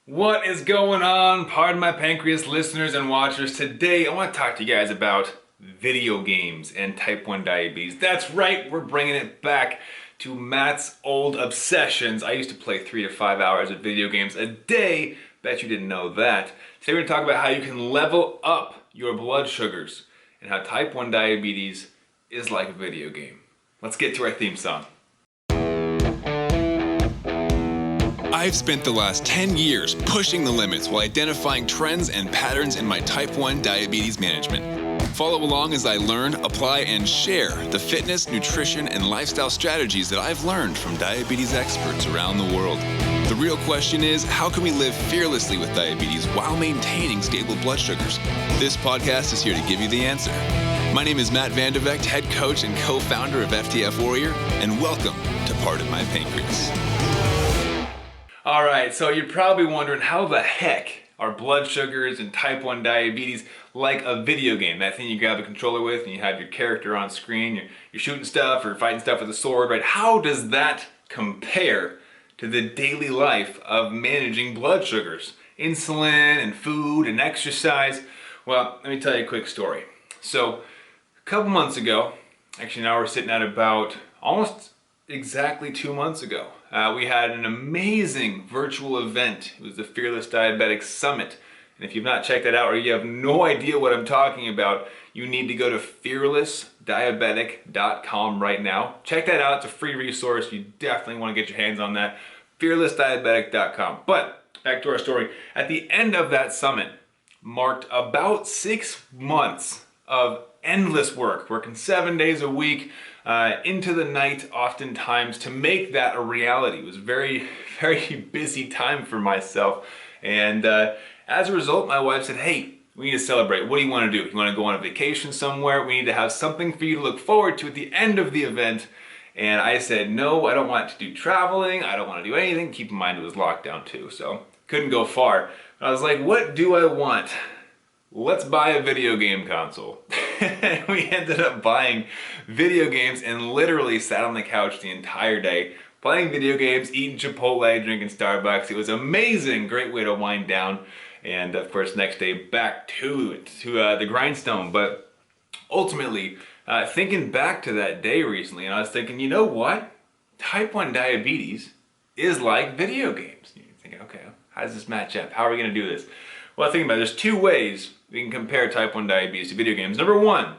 What is going on? Pardon my pancreas listeners and watchers. Today I want to talk to you guys about video games and type 1 diabetes. That's right, we're bringing it back to Matt's old obsessions. I used to play 3 to 5 hours of video games a day. Bet you didn't know that. Today we're going to talk about how you can level up your blood sugars and how type 1 diabetes is like a video game. Let's get to our theme song. I've spent the last 10 years pushing the limits while identifying trends and patterns in my type 1 diabetes management. Follow along as I learn, apply, and share the fitness, nutrition, and lifestyle strategies that I've learned from diabetes experts around the world. The real question is, how can we live fearlessly with diabetes while maintaining stable blood sugars? This podcast is here to give you the answer. My name is Matt Vandervecht, head coach and co-founder of FTF Warrior, and welcome to Pardon My Pancreas. Alright, so you're probably wondering how the heck are blood sugars and type 1 diabetes like a video game? That thing you grab a controller with and you have your character on screen, you're shooting stuff or fighting stuff with a sword, right? How does that compare to the daily life of managing blood sugars? Insulin and food and exercise? Well, let me tell you a quick story. So, a couple months ago, actually now we're sitting at about almost exactly 2 months ago, we had an amazing virtual event. It was the Fearless Diabetic Summit. And if you've not checked that out or you have no idea what I'm talking about, you need to go to fearlessdiabetic.com right now. Check that out. It's a free resource. You definitely want to get your hands on that. fearlessdiabetic.com. But back to our story. At the end of that summit marked about 6 months of endless work, working 7 days a week, into the night oftentimes to make that a reality. It was very, very busy time for myself. And as a result, my wife said, hey, we need to celebrate. What do you want to do? You want to go on a vacation somewhere? We need to have something for you to look forward to at the end of the event. And I said, no, I don't want to do traveling. I don't want to do anything. Keep in mind it was lockdown too, so couldn't go far. But I was like, what do I want? Let's buy a video game console. We ended up buying video games and literally sat on the couch the entire day playing video games, eating Chipotle, drinking Starbucks. It was amazing, great way to wind down. And of course, next day back to the grindstone. But ultimately, thinking back to that day recently, and I was thinking, you know what? Type 1 diabetes is like video games. You're thinking, okay, how does this match up? How are we going to do this? Well, think about it. There's two ways we can compare type 1 diabetes to video games. Number one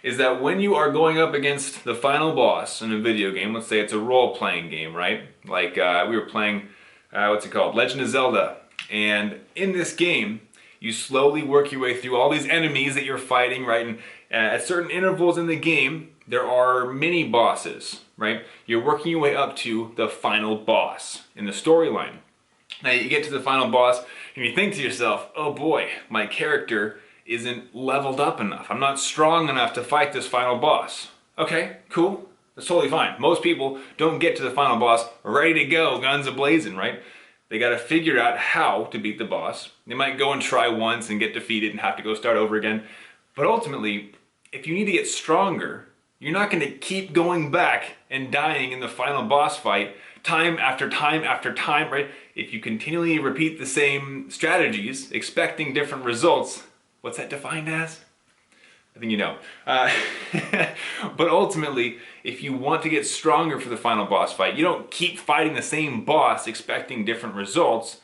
is that when you are going up against the final boss in a video game, let's say it's a role-playing game, right? Like we were playing, what's it called? Legend of Zelda. And in this game, you slowly work your way through all these enemies that you're fighting, right? And at certain intervals in the game, there are mini bosses, right? You're working your way up to the final boss in the storyline. Now you get to the final boss and you think to yourself, oh boy, my character isn't leveled up enough. I'm not strong enough to fight this final boss. Okay, cool. That's totally fine. Most people don't get to the final boss ready to go, guns a-blazing, right? They got to figure out how to beat the boss. They might go and try once and get defeated and have to go start over again. But ultimately, if you need to get stronger, you're not going to keep going back and dying in the final boss fight time after time after time, right? If you continually repeat the same strategies, expecting different results, what's that defined as? I think you know. But ultimately, if you want to get stronger for the final boss fight, you don't keep fighting the same boss expecting different results.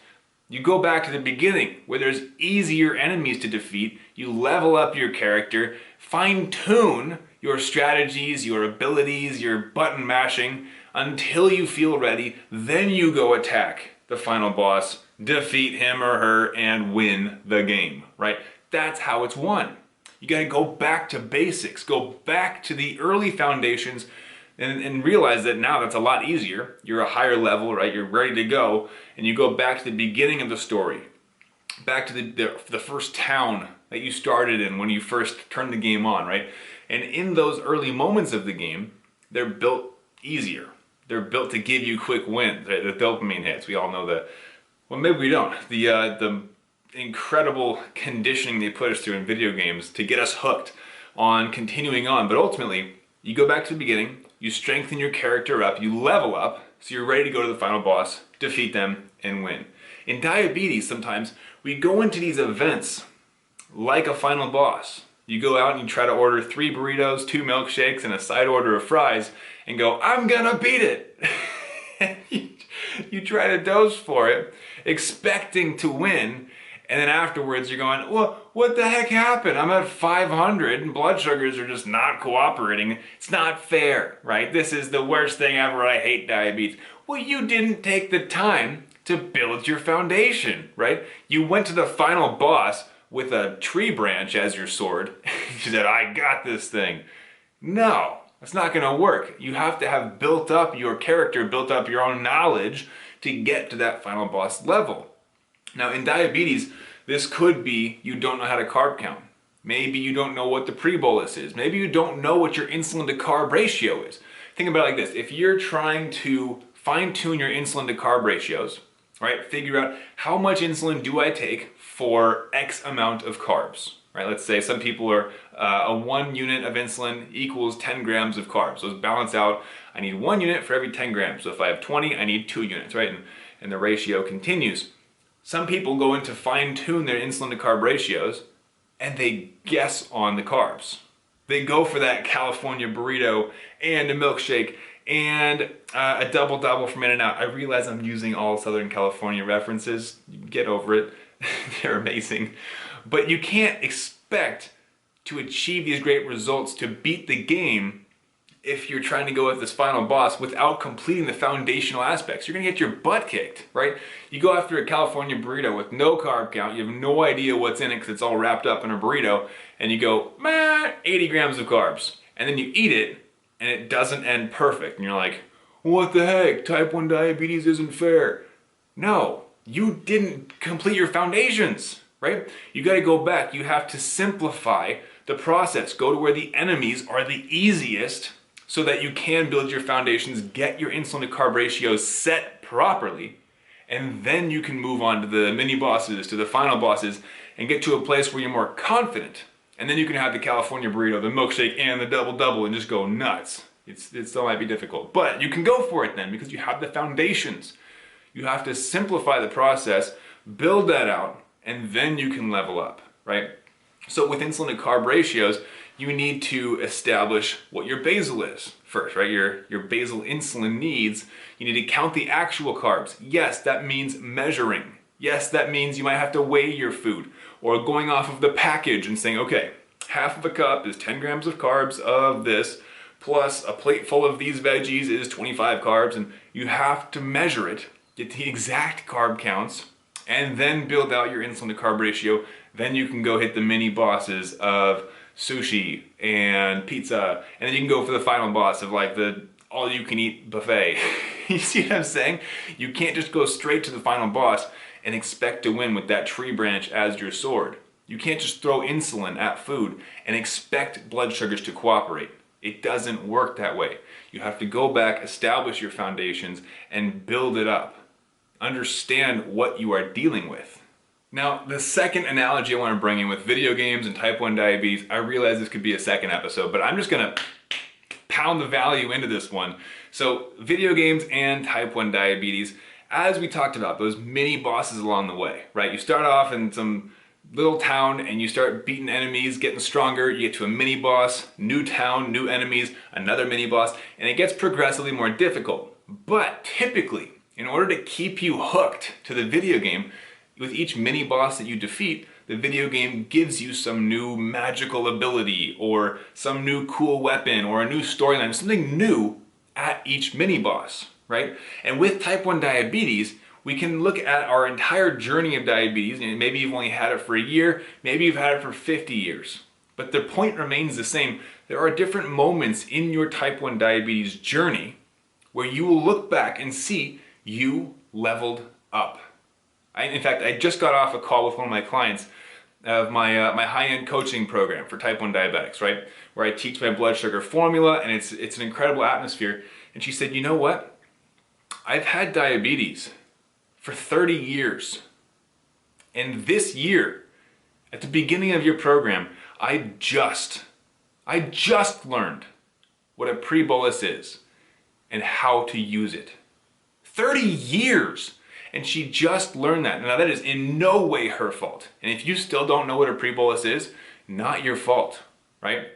You go back to the beginning where there's easier enemies to defeat. You level up your character, fine-tune your strategies, your abilities, your button mashing until you feel ready. Then you go attack the final boss, defeat him or her, and win the game, right? That's how it's won. You gotta go back to basics, go back to the early foundations and realize that now that's a lot easier. You're a higher level, right? You're ready to go, and you go back to the beginning of the story, back to the first town that you started in when you first turned the game on, right? And in those early moments of the game, they're built easier. They're built to give you quick wins, right? The dopamine hits. We all know that. Well, maybe we don't. The incredible conditioning they put us through in video games to get us hooked on continuing on. But ultimately, you go back to the beginning, you strengthen your character up, you level up, so you're ready to go to the final boss, defeat them, and win. In diabetes, sometimes we go into these events like a final boss. You go out and you try to order 3 burritos, 2 milkshakes, and a side order of fries and go, I'm gonna beat it. You try to dose for it, expecting to win, and then afterwards you're going, well, what the heck happened? I'm at 500 and blood sugars are just not cooperating. It's not fair, right? This is the worst thing ever. I hate diabetes. Well, you didn't take the time to build your foundation, right? You went to the final boss with a tree branch as your sword. You said, I got this thing. No, that's not gonna work. You have to have built up your character, built up your own knowledge to get to that final boss level. Now in diabetes, this could be you don't know how to carb count. Maybe you don't know what the pre-bolus is. Maybe you don't know what your insulin to carb ratio is. Think about it like this. If you're trying to fine tune your insulin to carb ratios, right? Figure out how much insulin do I take for X amount of carbs, right? Let's say some people are a 1 unit of insulin equals 10 grams of carbs. Those balance out. I need 1 unit for every 10 grams. So if I have 20, I need 2 units, right? And the ratio continues. Some people go in to fine tune their insulin to carb ratios and they guess on the carbs. They go for that California burrito and a milkshake and a double from In-N-Out. I realize I'm using all Southern California references. Get over it. They're amazing. But you can't expect to achieve these great results, to beat the game, if you're trying to go with this final boss without completing the foundational aspects. You're gonna get your butt kicked, right? You go after a California burrito with no carb count, you have no idea what's in it because it's all wrapped up in a burrito, and you go, 80 grams of carbs. And then you eat it, and it doesn't end perfect. And you're like, what the heck? Type 1 diabetes isn't fair. No, you didn't complete your foundations, right? You gotta go back. You have to simplify the process. Go to where the enemies are the easiest so that you can build your foundations, get your insulin to carb ratios set properly, and then you can move on to the mini bosses, to the final bosses, and get to a place where you're more confident. And then you can have the California burrito, the milkshake, and the double and just go nuts. It still might be difficult, but you can go for it then because you have the foundations. You have to simplify the process, build that out, and then you can level up, right? So with insulin to carb ratios, you need to establish what your basal is first, right? Your basal insulin needs. You need to count the actual carbs. Yes, that means measuring. Yes, that means you might have to weigh your food or going off of the package and saying, okay, half of a cup is 10 grams of carbs of this, plus a plate full of these veggies is 25 carbs, and you have to measure it, get the exact carb counts, and then build out your insulin to carb ratio. Then you can go hit the mini bosses of sushi and pizza, and then you can go for the final boss of like the all-you-can-eat buffet. You see what I'm saying? You can't just go straight to the final boss and expect to win with that tree branch as your sword. You can't just throw insulin at food and expect blood sugars to cooperate. It doesn't work that way. You have to go back, establish your foundations, and build it up. Understand what you are dealing with. Now, the second analogy I want to bring in with video games and type 1 diabetes, I realize this could be a second episode, but I'm just going to pound the value into this one. So, video games and type 1 diabetes, as we talked about, those mini bosses along the way, right? You start off in some little town and you start beating enemies, getting stronger, you get to a mini boss, new town, new enemies, another mini boss, and it gets progressively more difficult. But typically, in order to keep you hooked to the video game, with each mini boss that you defeat, the video game gives you some new magical ability or some new cool weapon or a new storyline, something new at each mini boss, right? And with type 1 diabetes, we can look at our entire journey of diabetes, and maybe you've only had it for a year, maybe you've had it for 50 years. But the point remains the same. There are different moments in your type 1 diabetes journey where you will look back and see you leveled up. In fact, I just got off a call with one of my clients of my high-end coaching program for type 1 diabetics, right? Where I teach my blood sugar formula, and it's an incredible atmosphere. And she said, you know what? I've had diabetes for 30 years. And this year, at the beginning of your program, I just learned what a pre-bolus is and how to use it. 30 years! And she just learned that. Now that is in no way her fault. And if you still don't know what a pre-bolus is, not your fault, right?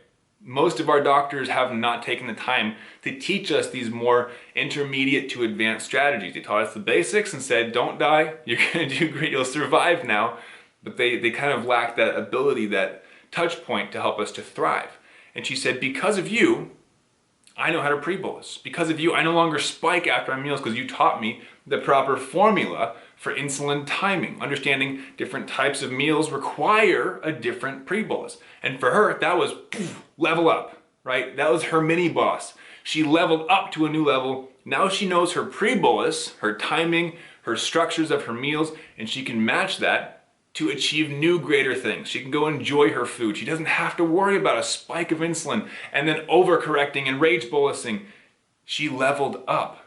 Most of our doctors have not taken the time to teach us these more intermediate to advanced strategies. They taught us the basics and said, don't die, you're gonna do great, you'll survive now. But they kind of lack that ability, that touch point to help us to thrive. And she said, because of you, I know how to pre-bolus. Because of you, I no longer spike after my meals because you taught me the proper formula for insulin timing. Understanding different types of meals require a different pre-bolus. And for her, that was level up, right? That was her mini boss. She leveled up to a new level. Now she knows her pre-bolus, her timing, her structures of her meals, and she can match that to achieve new greater things. She can go enjoy her food. She doesn't have to worry about a spike of insulin and then overcorrecting and rage bolusing. She leveled up.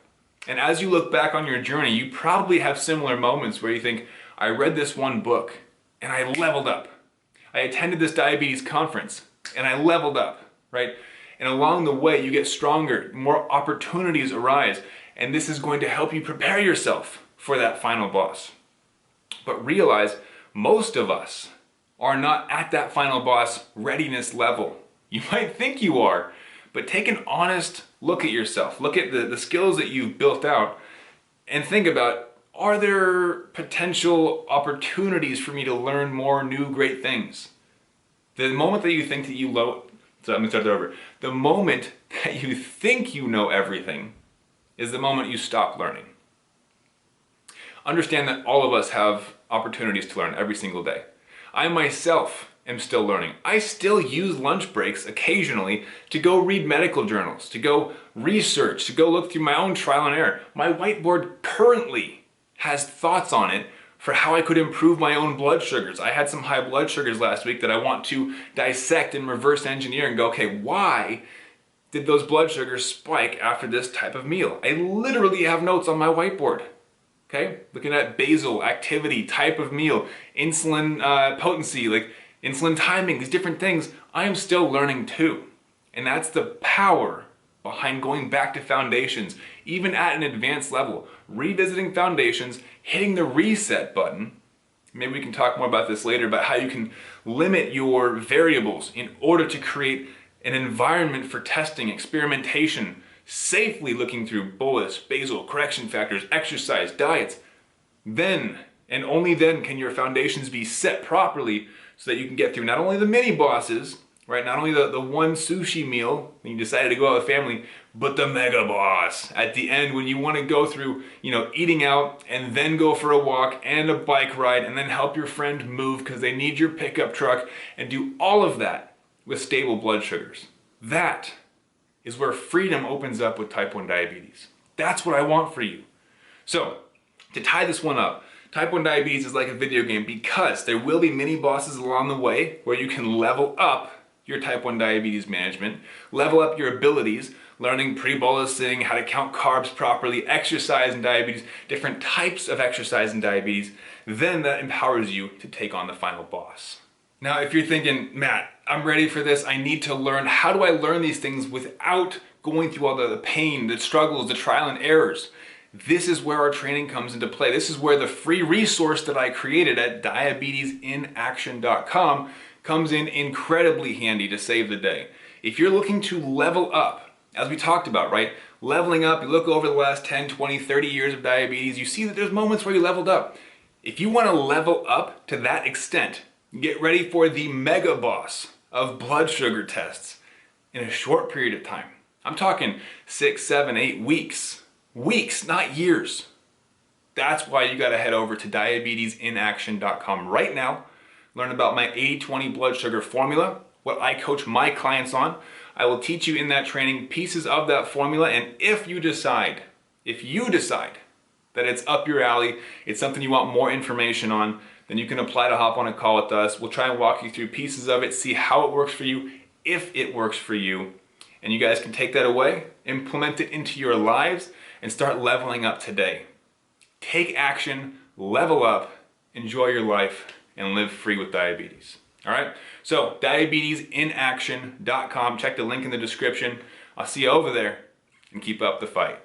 And as you look back on your journey, you probably have similar moments where you think, I read this one book and I leveled up. I attended this diabetes conference and I leveled up, right? And along the way, you get stronger, more opportunities arise, and this is going to help you prepare yourself for that final boss. But realize, most of us are not at that final boss readiness level. You might think you are, but take an honest look at yourself. Look at the skills that you've built out and think about, are there potential opportunities for me to learn more new great things? The moment that you think that let me start that over. The moment that you think you know everything is the moment you stop learning. Understand that all of us have opportunities to learn every single day. I myself am still learning. I still use lunch breaks occasionally to go read medical journals, to go research, to go look through my own trial and error. My whiteboard currently has thoughts on it for how I could improve my own blood sugars. I had some high blood sugars last week that I want to dissect and reverse engineer and go, okay, why did those blood sugars spike after this type of meal? I literally have notes on my whiteboard. Okay, looking at basal, activity, type of meal, insulin potency, like insulin timing, these different things, I am still learning too. And that's the power behind going back to foundations, even at an advanced level. Revisiting foundations, hitting the reset button. Maybe we can talk more about this later, about how you can limit your variables in order to create an environment for testing, experimentation, safely looking through bolus, basal, correction factors, exercise, diets. Then, and only then, can your foundations be set properly so that you can get through not only the mini bosses, right? Not only the one sushi meal when you decided to go out with family, but the mega boss at the end when you want to go through, eating out and then go for a walk and a bike ride and then help your friend move because they need your pickup truck and do all of that with stable blood sugars. That is where freedom opens up with type 1 diabetes. That's what I want for you. So, to tie this one up, type 1 diabetes is like a video game because there will be mini bosses along the way where you can level up your type 1 diabetes management, level up your abilities, learning pre-bolusing, how to count carbs properly, exercise in diabetes, different types of exercise in diabetes. Then that empowers you to take on the final boss. Now, if you're thinking, Matt, I'm ready for this, I need to learn, how do I learn these things without going through all the pain, the struggles, the trial and errors? This is where our training comes into play. This is where the free resource that I created at diabetesinaction.com comes in incredibly handy to save the day. If you're looking to level up, as we talked about, right? Leveling up, you look over the last 10, 20, 30 years of diabetes, you see that there's moments where you leveled up. If you want to level up to that extent, get ready for the mega boss of blood sugar tests in a short period of time. I'm talking 6, 7, 8 weeks. Weeks, not years. That's why you gotta head over to diabetesinaction.com right now. Learn about my 80/20 blood sugar formula, what I coach my clients on. I will teach you in that training pieces of that formula, and if you decide that it's up your alley, it's something you want more information on, then you can apply to hop on a call with us. We'll try and walk you through pieces of it, see how it works for you, if it works for you. And you guys can take that away, implement it into your lives, and start leveling up today. Take action, level up, enjoy your life, and live free with diabetes. All right? So, diabetesinaction.com. Check the link in the description. I'll see you over there, and keep up the fight.